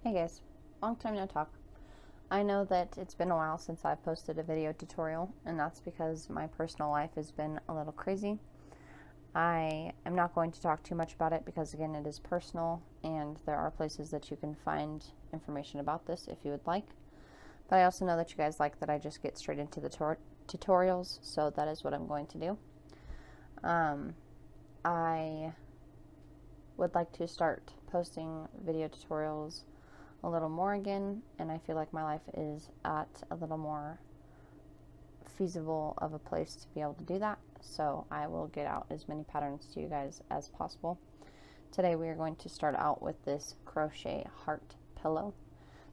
Hey guys, long time no talk. I know that it's been a while since I've posted a video tutorial, and that's because my personal life has been a little crazy. I am not going to talk too much about it because, again, it is personal, and there are places that you can find information about this if you would like. But I also know that you guys like that I just get straight into the tutorials, so that is what I'm going to do. I would like to start posting video tutorials a little more again, and I feel like my life is at a little more feasible of a place to be able to do that, so I will get out as many patterns to you guys as possible. Today we are going to start out with this crochet heart pillow.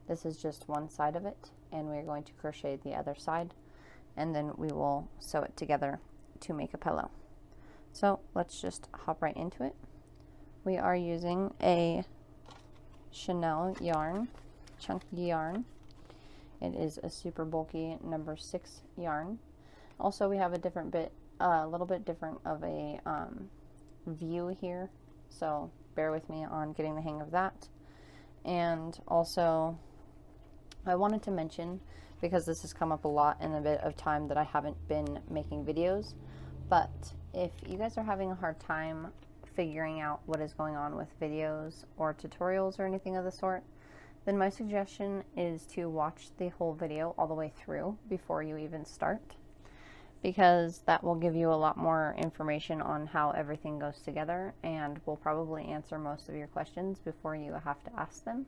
This is just one side of it, and we are going to crochet the other side, and then we will sew it together to make a pillow. So let's just hop right into it. We are using a Chanel yarn, chunky yarn. It is a super bulky number 6 yarn. Also, we have a little bit different of a view here, so bear with me on getting the hang of that. And also, I wanted to mention, because this has come up a lot in a bit of time that I haven't been making videos, but if you guys are having a hard time figuring out what is going on with videos or tutorials or anything of the sort, then my suggestion is to watch the whole video all the way through before you even start, because that will give you a lot more information on how everything goes together and will probably answer most of your questions before you have to ask them.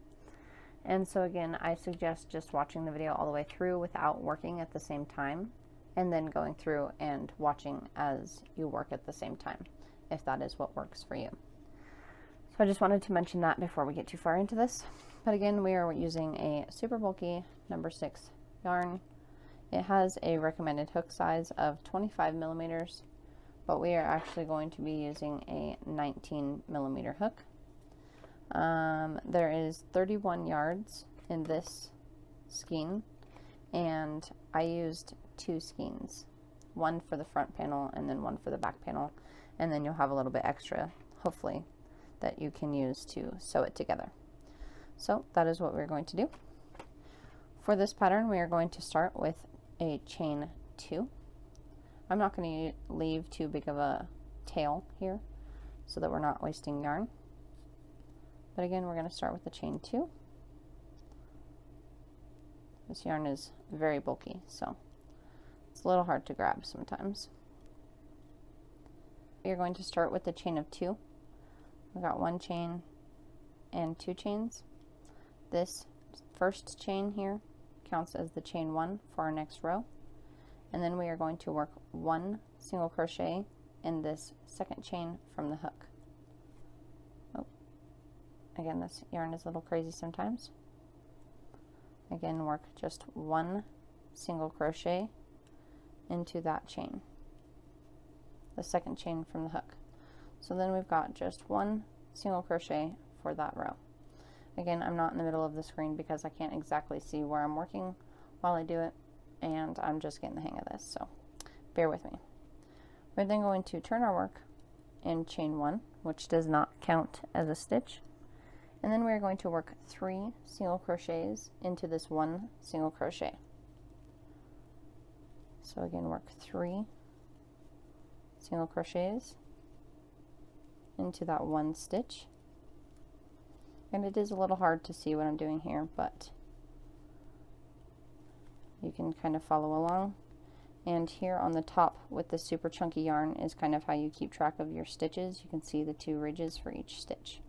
And so again, I suggest just watching the video all the way through without working at the same time, and then going through and watching as you work at the same time, if that is what works for you. So I just wanted to mention that before we get too far into this. But again, we are using a super bulky number 6 yarn. It has a recommended hook size of 25 millimeters, but we are actually going to be using a 19 millimeter hook. There is 31 yards in this skein, and I used 2 skeins, one for the front panel and then one for the back panel, and then you'll have a little bit extra, hopefully, that you can use to sew it together. So that is what we're going to do. For this pattern, we are going to start with a chain 2. I'm not going to leave too big of a tail here so that we're not wasting yarn. But again, we're going to start with the chain 2. This yarn is very bulky, so it's a little hard to grab sometimes. You're going to start with the chain of 2. We've got 1 chain and 2 chains. This first chain here counts as the chain 1 for our next row, and then we are going to work 1 single crochet in this second chain from the hook. Again, this yarn is a little crazy sometimes. Again, work just 1 single crochet into that chain, the second chain from the hook. So then we've got just 1 single crochet for that row. Again, I'm not in the middle of the screen because I can't exactly see where I'm working while I do it, and I'm just getting the hang of this, so bear with me. We're then going to turn our work in chain 1, which does not count as a stitch, and then we're going to work 3 single crochets into this 1 single crochet. So again, work 3 single crochets into that 1 stitch. And it is a little hard to see what I'm doing here, but you can kind of follow along. And here on the top with the super chunky yarn is kind of how you keep track of your stitches. You can see the 2 ridges for each stitch.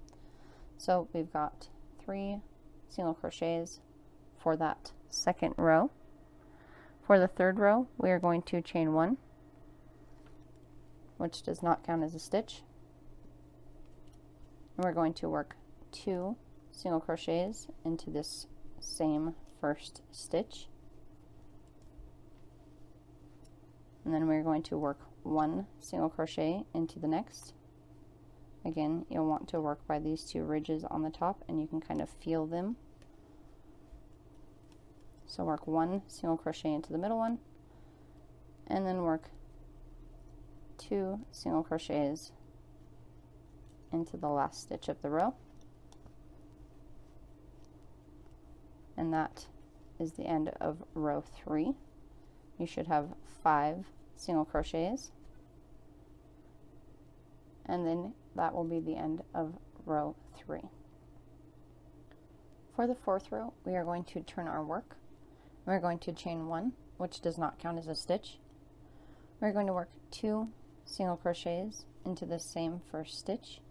So we've got 3 single crochets for that second row. For the third row, we are going to chain 1, which does not count as a stitch. And we're going to work 2 single crochets into this same first stitch. And then we're going to work 1 single crochet into the next. Again, you'll want to work by these 2 ridges on the top, and you can kind of feel them. So work 1 single crochet into the middle one, and then work 2 single crochets into the last stitch of the row. and that is the end of row 3. You should have 5 single crochets, and then that will be the end of row 3. For the 4th row, we are going to turn our work. We're going to chain 1, which does not count as a stitch. We're going to work 2 single crochets into the same first stitch,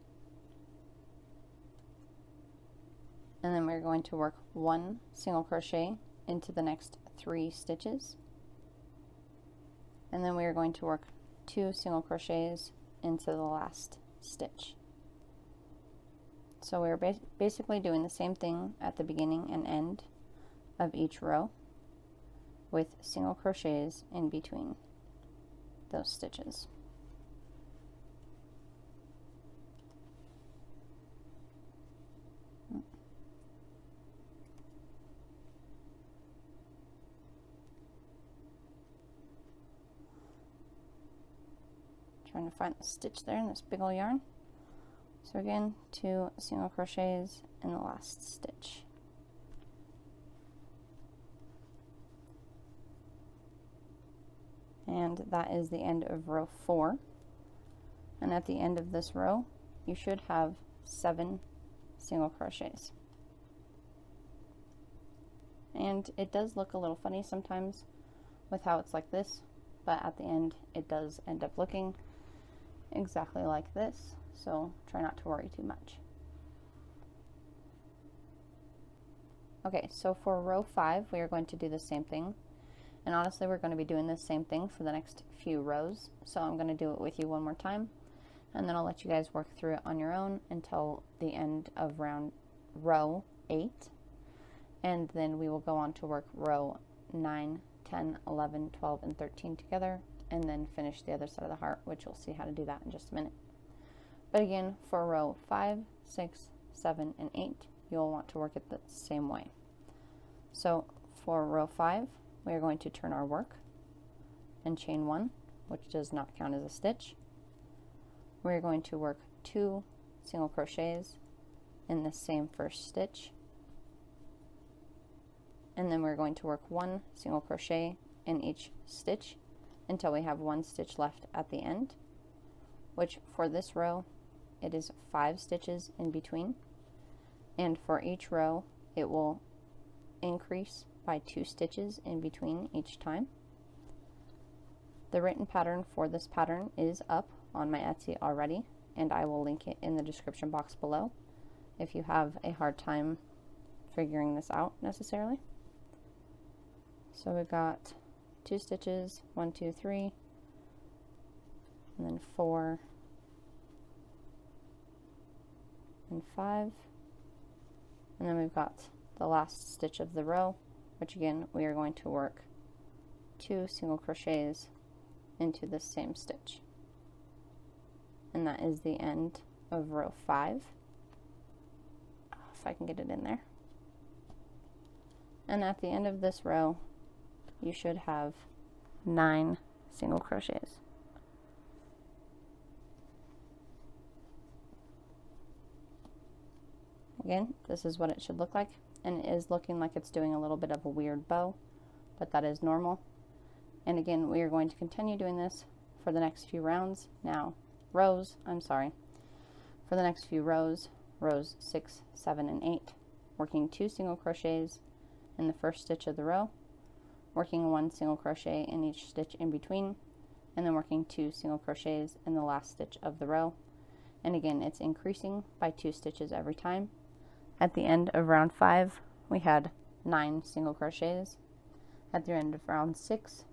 and then we're going to work 1 single crochet into the next 3 stitches, and then we are going to work 2 single crochets into the last stitch. So we're basically doing the same thing at the beginning and end of each row with single crochets in between those stitches. Trying to find the stitch there in this big old yarn. So again, 2 single crochets in the last stitch. And that is the end of row 4. And at the end of this row, you should have 7 single crochets. And it does look a little funny sometimes with how it's like this, but at the end it does end up looking exactly like this, so try not to worry too much. Okay, so for row 5 we are going to do the same thing, and honestly we're going to be doing the same thing for the next few rows, so I'm going to do it with you one more time, and then I'll let you guys work through it on your own until the end of row 8, and then we will go on to work row 9, 10, 11, 12, and 13 together, and then finish the other side of the heart, which you'll see how to do that in just a minute. But again, for row 5, 6, 7, and 8, you'll want to work it the same way. So for row 5, we are going to turn our work and chain 1, which does not count as a stitch. We're going to work 2 single crochets in the same first stitch, and then we're going to work 1 single crochet in each stitch until we have 1 stitch left at the end, which for this row it is 5 stitches in between, and for each row it will increase by 2 stitches in between each time. The written pattern for this pattern is up on my Etsy already, and I will link it in the description box below if you have a hard time figuring this out necessarily. So we've got 2 stitches, 1, 2, 3, and then 4 and 5, and then we've got the last stitch of the row, which again we are going to work 2 single crochets into the same stitch, and that is the end of row 5. If I can get it in there. And at the end of this row you should have 9 single crochets. Again, this is what it should look like, and it is looking like it's doing a little bit of a weird bow, but that is normal. And again, we are going to continue doing this for the next few rounds. Now, for the next few rows, rows 6, 7, and 8, working 2 single crochets in the first stitch of the row, working 1 single crochet in each stitch in between, and then working 2 single crochets in the last stitch of the row. And again, it's increasing by 2 stitches every time. At the end of round 5, we had 9 single crochets. At the end of round 6,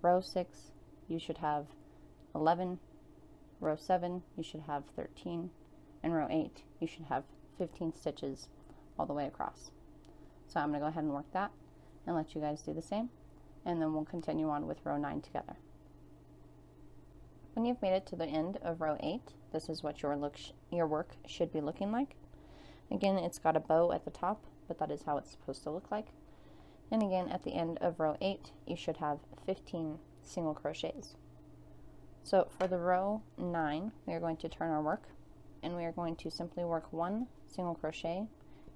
row 6, you should have 11. Row 7, you should have 13. And row 8, you should have 15 stitches all the way across. So I'm going to go ahead and work that and let you guys do the same, and then we'll continue on with row 9 together. When you've made it to the end of row 8, this is what your work should be looking like. Again, it's got a bow at the top, but that is how it's supposed to look like. And again, at the end of row 8, you should have 15 single crochets. So for the row 9, we are going to turn our work, and we are going to simply work 1 single crochet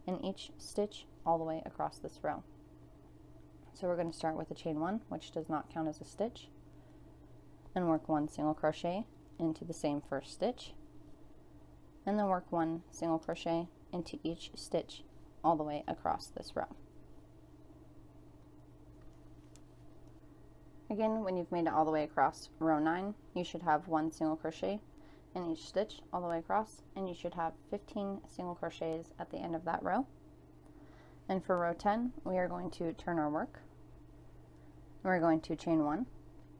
in each stitch all the way across this row. So we're going to start with a chain 1, which does not count as a stitch, and work 1 single crochet into the same first stitch, and then work 1 single crochet into each stitch all the way across this row. Again, when you've made it all the way across row 9, you should have 1 single crochet in each stitch all the way across, and you should have 15 single crochets at the end of that row. And for row 10, we are going to turn our work. We're going to chain 1,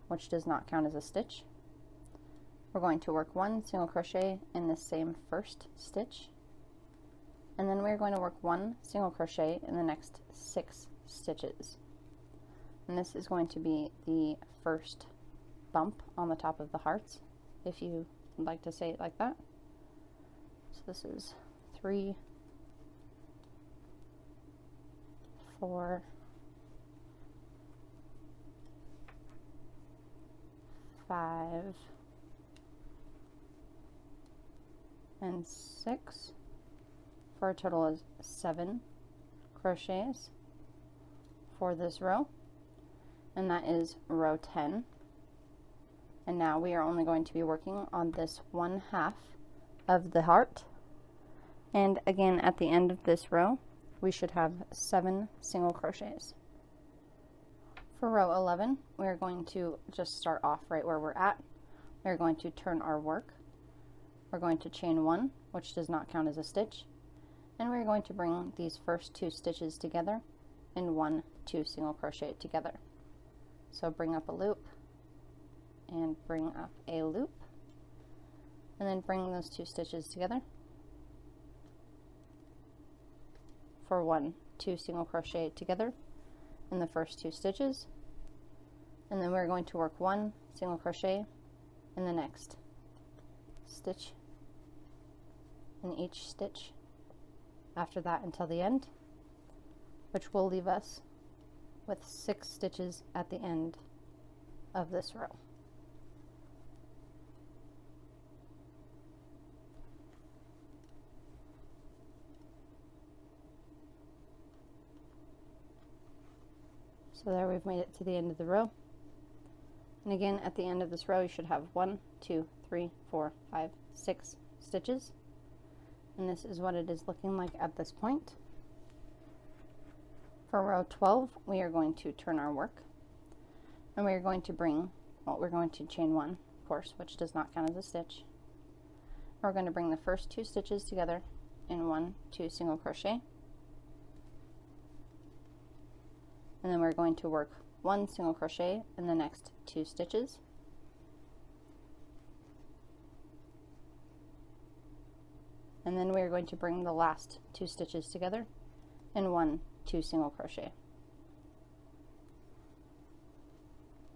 which does not count as a stitch. We're going to work 1 single crochet in the same first stitch, and then we're going to work 1 single crochet in the next 6 stitches. And this is going to be the first bump on the top of the hearts, if you would like to say it like that. So this is 3, 4, 5, and 6, for a total of 7 crochets for this row, and that is row 10. And now we are only going to be working on this 1/2 of the heart, and again at the end of this row we should have 7 single crochets. For row 11, we are going to just start off right where we're at. We're going to turn our work. We're going to chain 1, which does not count as a stitch, and we're going to bring these first 2 stitches together in 1 2 single crochet together. So bring up a loop and bring up a loop, and then bring those 2 stitches together for 1 2 single crochet together in the first 2 stitches, and then we're going to work 1 single crochet in the next stitch in each stitch after that until the end, which will leave us with 6 stitches at the end of this row. So there, we've made it to the end of the row. And again, at the end of this row, you should have 1 2 3 4 5 6 stitches. And this is what it is looking like at this point. For row 12, we are going to turn our work, and we are going to bring, well, we're going to chain 1, of course, which does not count as a stitch. We're going to bring the first 2 stitches together in 1 2 single crochet, and then we're going to work 1 single crochet in the next 2 stitches, and then we're going to bring the last 2 stitches together in 1 2 single crochet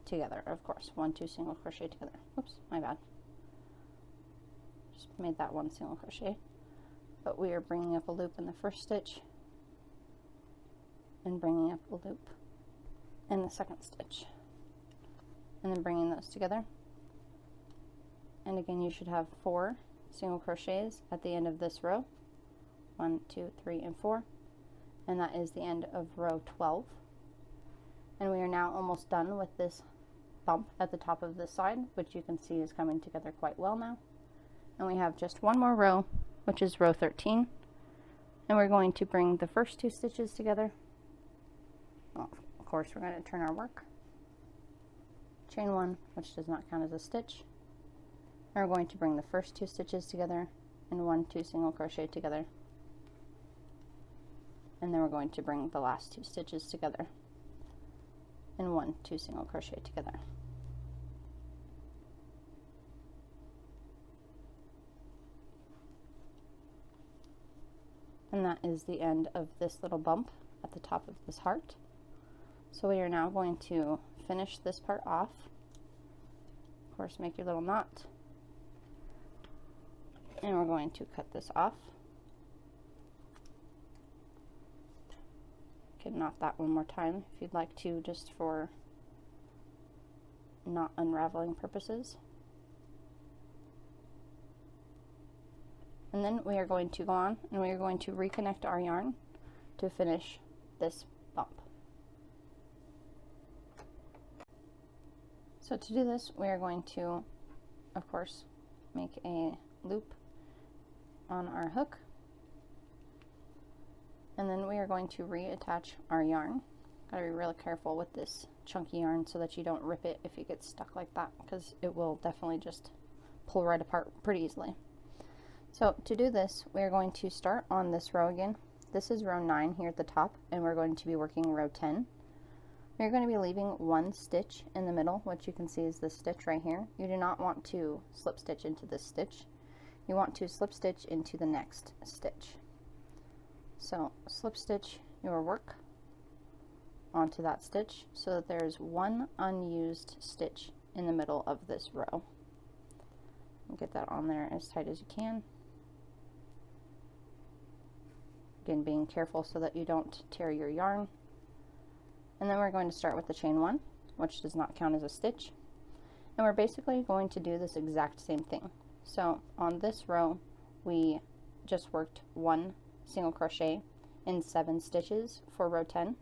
together, of course, 1 2 single crochet together. Oops, my bad. Just made that 1 single crochet, but we are bringing up a loop in the first stitch and bringing up a loop in the second stitch, and then bringing those together. And again, you should have 4 single crochets at the end of this row, 1 2 3 and 4, and that is the end of row 12. And we are now almost done with this bump at the top of this side, which you can see is coming together quite well now. And we have just one more row, which is row 13, and we're going to bring the first 2 stitches together. Well, of course, we're going to turn our work, chain 1, which does not count as a stitch, and we're going to bring the first 2 stitches together in 1 2 single crochet together, and then we're going to bring the last 2 stitches together in 1 2 single crochet together. And that is the end of this little bump at the top of this heart. So we are now going to finish this part off. Of course, make your little knot, and we're going to cut this off. You can knot that one more time if you'd like to, just for knot unraveling purposes. And then we are going to go on and we are going to reconnect our yarn to finish this bump. So to do this, we are going to, of course, make a loop on our hook, and then we are going to reattach our yarn. Gotta be really careful with this chunky yarn so that you don't rip it if it gets stuck like that, because it will definitely just pull right apart pretty easily. So to do this, we are going to start on this row again. This is row 9 here at the top, and we're going to be working row 10. We're going to be leaving one stitch in the middle, which you can see is this stitch right here. You do not want to slip stitch into this stitch. You want to slip stitch into the next stitch. So slip stitch your work onto that stitch so that there's one unused stitch in the middle of this row. Get that on there as tight as you can. Again, being careful so that you don't tear your yarn. And then we're going to start with the chain 1, which does not count as a stitch. And we're basically going to do this exact same thing. So on this row, we just worked 1 single crochet in 7 stitches for row 10.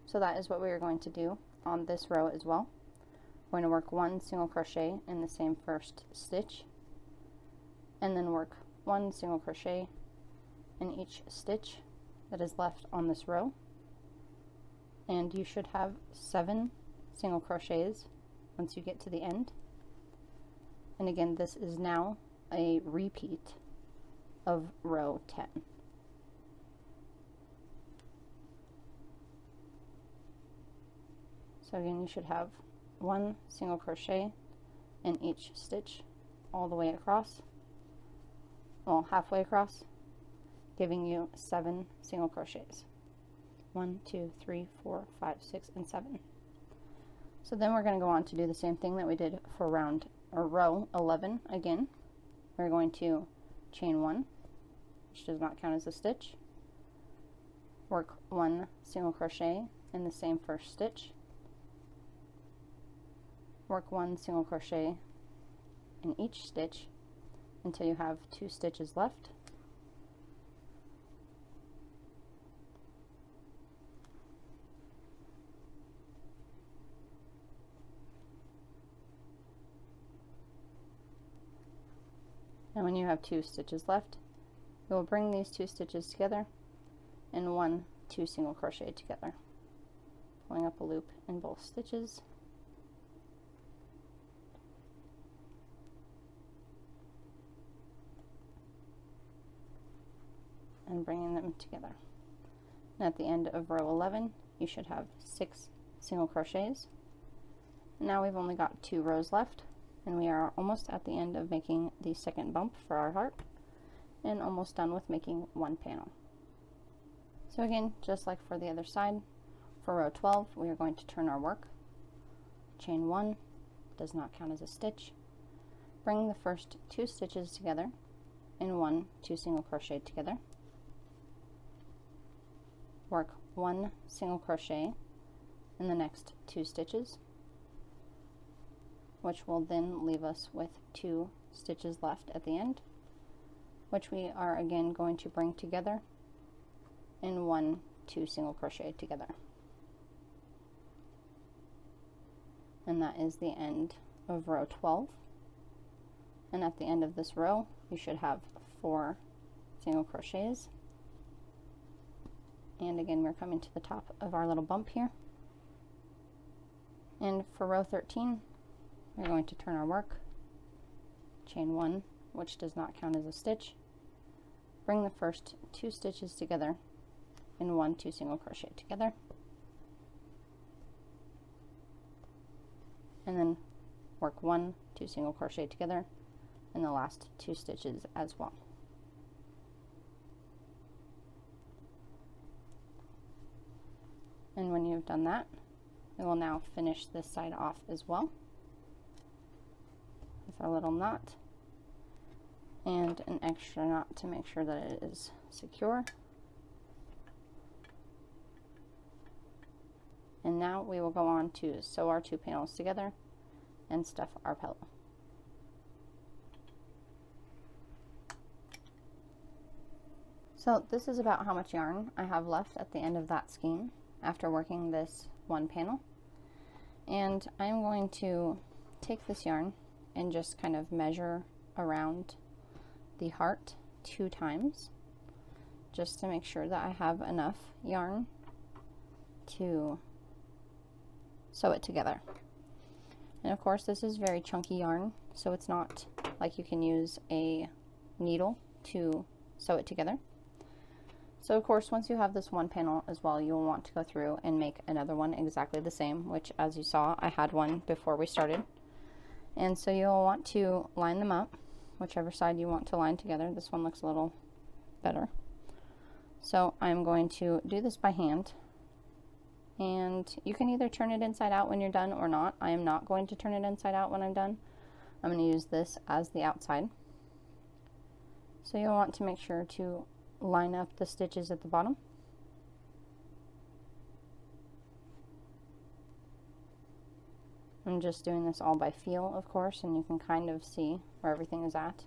So that is what we are going to do on this row as well. We're going to work 1 single crochet in the same first stitch, and then work 1 single crochet in each stitch that is left on this row. And you should have 7 single crochets once you get to the end. And again, this is now a repeat of row 10. So again, you should have 1 single crochet in each stitch all the way across, well, halfway across, giving you 7 single crochets. 1, 2, 3, 4, 5, 6, and 7. So then we're going to go on to do the same thing that we did for row 11 again. We're going to chain 1, which does not count as a stitch, work 1 single crochet in the same first stitch, work 1 single crochet in each stitch until you have 2 stitches left. And when you have 2 stitches left, you will bring these 2 stitches together and 1 2 single crochet together, pulling up a loop in both stitches. And bringing them together. And at the end of row 11, you should have 6 single crochets. Now we've only got 2 rows left, and we are almost at the end of making the second bump for our heart, and almost done with making 1 panel. So again, just like for the other side, for row 12, we are going to turn our work. Chain 1, does not count as a stitch. Bring the first 2 stitches together in 1 2 single crochet together. Work 1 single crochet in the next 2 stitches, which will then leave us with 2 stitches left at the end, which we are again going to bring together in 1 2 single crochet together. And that is the end of row 12. And at the end of this row, you should have 4 single crochets. And again, we're coming to the top of our little bump here. And for row 13, we're going to turn our work, chain 1, which does not count as a stitch, bring the first 2 stitches together in 1 2 single crochet together, and then work 1 2 single crochet together in the last 2 stitches as well. And when you've done that, we will now finish this side off as well with our little knot and an extra knot to make sure that it is secure. And now we will go on to sew our 2 panels together and stuff our pillow. So this is about how much yarn I have left at the end of that skein after working this one panel. And I'm going to take this yarn and just kind of measure around the heart 2 times just to make sure that I have enough yarn to sew it together. And of course this is very chunky yarn, so it's not like you can use a needle to sew it together. So of course once you have this one panel as well, you will want to go through and make another one exactly the same, which as you saw I had one before we started. And so you'll want to line them up, whichever side you want to line together. This one looks a little better. So I'm going to do this by hand, and you can either turn it inside out when you're done or not. I am not going to turn it inside out when I'm done. I'm going to use this as the outside. So you'll want to make sure to line up the stitches at the bottom. I'm just doing this all by feel, of course, and you can kind of see where everything is at.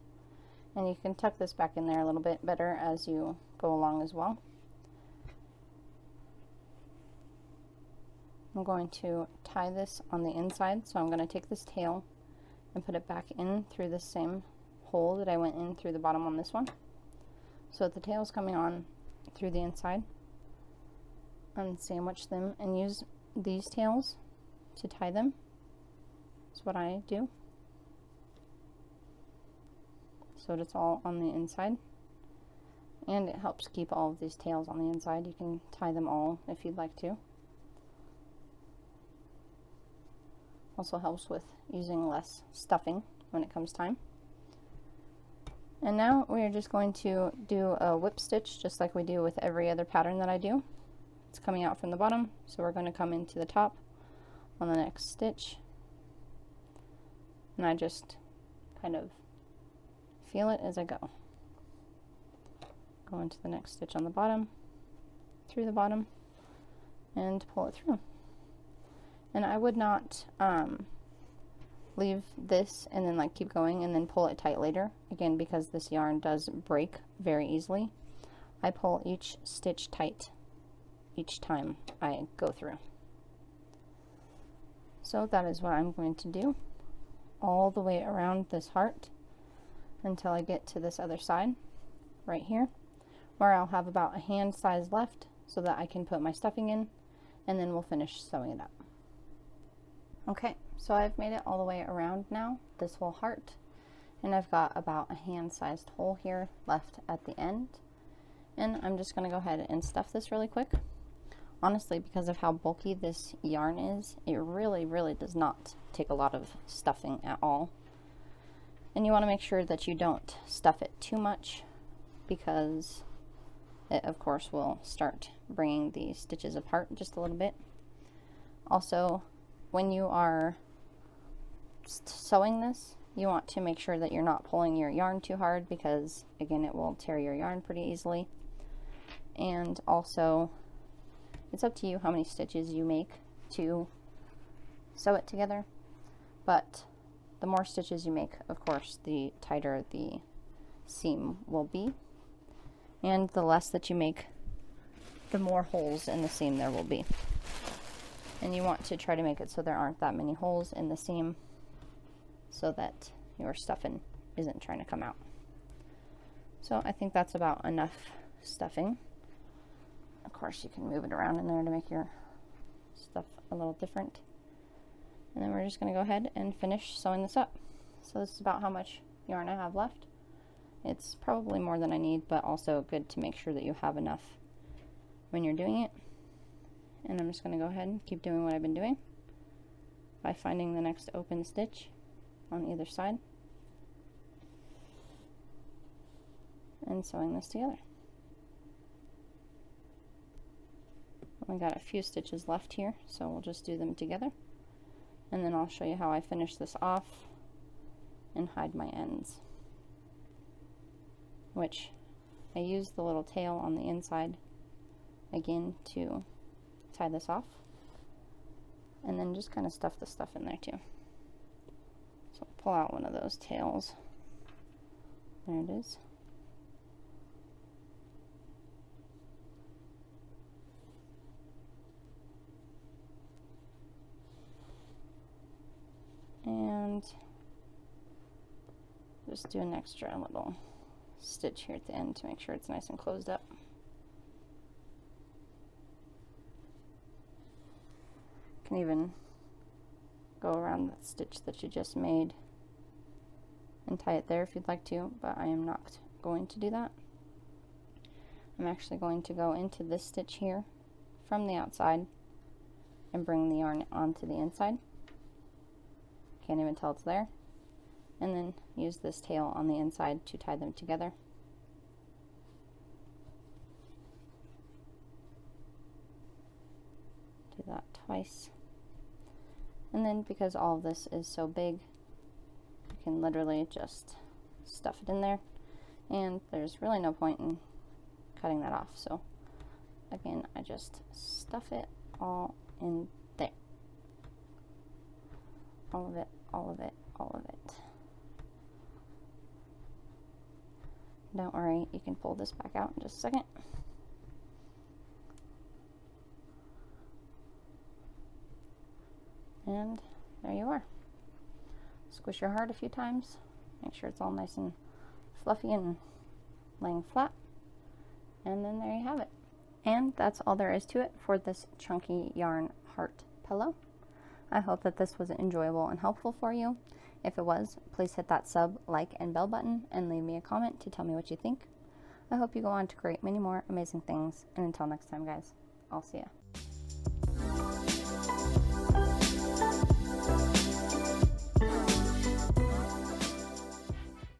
And you can tuck this back in there a little bit better as you go along as well. I'm going to tie this on the inside, so I'm going to take this tail and put it back in through the same hole that I went in through the bottom on this one. So the tail is coming on through the inside, and sandwich them and use these tails to tie them. That's what I do. So it's all on the inside, and it helps keep all of these tails on the inside. You can tie them all if you'd like to. Also helps with using less stuffing when it comes time. And now we are just going to do a whip stitch just like we do with every other pattern that I do. It's coming out from the bottom, so we're going to come into the top on the next stitch. And I just kind of feel it as I go. Go into the next stitch on the bottom, through the bottom, and pull it through. And I would not leave this and then like keep going and then pull it tight later, again because this yarn does break very easily. I pull each stitch tight each time I go through. So that is what I'm going to do all the way around this heart until I get to this other side right here, where I'll have about a hand size left so that I can put my stuffing in, and then we'll finish sewing it up. Okay, so I've made it all the way around now, this whole heart, and I've got about a hand-sized hole here left at the end, and I'm just going to go ahead and stuff this really quick. Honestly, because of how bulky this yarn is, it really does not take a lot of stuffing at all. And you want to make sure that you don't stuff it too much, because it of course will start bringing the stitches apart just a little bit. Also, when you are sewing this, you want to make sure that you're not pulling your yarn too hard, because again it will tear your yarn pretty easily. And also, it's up to you how many stitches you make to sew it together, but the more stitches you make, of course, the tighter the seam will be, and the less that you make, the more holes in the seam there will be. And you want to try to make it so there aren't that many holes in the seam, so that your stuffing isn't trying to come out. So I think that's about enough stuffing. Of course, you can move it around in there to make your stuff a little different. And then we're just going to go ahead and finish sewing this up. So this is about how much yarn I have left. It's probably more than I need, but also good to make sure that you have enough when you're doing it. And I'm just going to go ahead and keep doing what I've been doing by finding the next open stitch on either side and sewing this together. Only got a few stitches left here, so we'll just do them together, and then I'll show you how I finish this off and hide my ends, which I use the little tail on the inside again to tie this off, and then just kind of stuff the stuff in there too. So pull out one of those tails. There it is. just do an extra little stitch here at the end to make sure it's nice and closed up. You can even go around the stitch that you just made and tie it there if you'd like to, but I am not going to do that. I'm actually going to go into this stitch here from the outside and bring the yarn onto the inside. Can't even tell it's there. And then use this tail on the inside to tie them together. Do that twice. And then because all of this is so big, you can literally just stuff it in there, and there's really no point in cutting that off. So again, I just stuff it all in there. All of it, all of it, all of it. Don't worry, you can pull this back out in just a second. And there you are. Squish your heart a few times. Make sure it's all nice and fluffy and laying flat. And then there you have it. And that's all there is to it for this chunky yarn heart pillow. I hope that this was enjoyable and helpful for you. If it was, please hit that sub, like, and bell button and leave me a comment to tell me what you think. I hope you go on to create many more amazing things. And until next time, guys, I'll see ya.